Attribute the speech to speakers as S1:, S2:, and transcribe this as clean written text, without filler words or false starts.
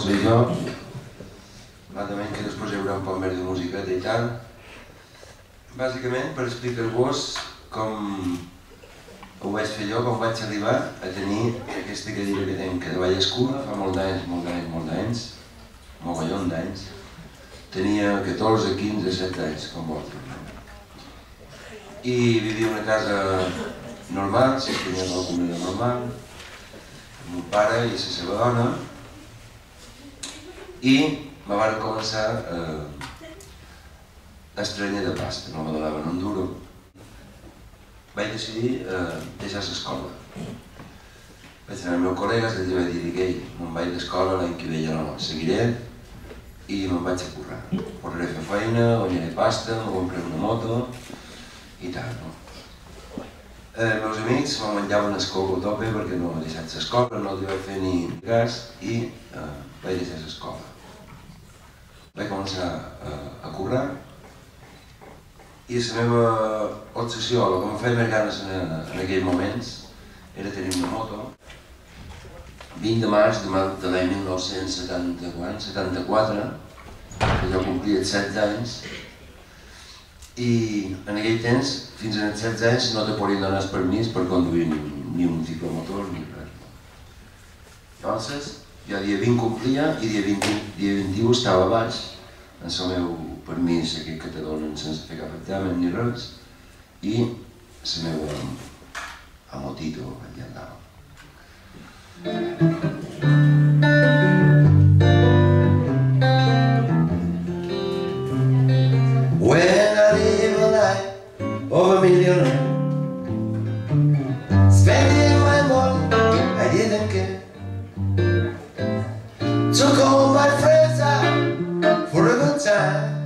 S1: Soy jo, bàsicament que després hi haurà un poc més de musiqueta i tal. Bàsicament per explicar-vos com ho vaig fer jo, com vaig arribar a tenir aquesta cadira que tenc, que treballa escura fa molts anys, mogollon d'anys. Tenia 14, 15, 17 anys, com vosaltres. I vivia en una casa normal, si tenia una comunitat normal, amb un pare i la seva dona, i me van començar a estranyar de pasta, no me donaven un duro. Vaig decidir deixar l'escola. Vaig anar amb meus col·legues i vaig dir que me'n vaig d'escola, l'any que ve ja no seguiré, i me'n vaig a currar. Correré a fer feina, guanyaré pasta, me compraré una moto i tal. Els meus amics me menjaven el coco a tope perquè no he deixat l'escola, no els vaig fer ni cas i vaig deixar l'escola. Vaig començar a currar i la meva obsessió, el que em feia més ganes en aquells moments, era tenir una moto. 20 de març de l'any 1974, que jo complia 16 anys, i en aquell temps, fins als 16 anys, no te podien donar el permís per conduir ni un ciclomotor ni res. Llavors, jo dia 20 complia i dia 21 estava baix, en el meu permís aquell que te donen sense fer cap examen ni res, i la meva motito allà andava. When I live a life of a millionaire, spending my money, I didn't care. Took all my friends out for a good time.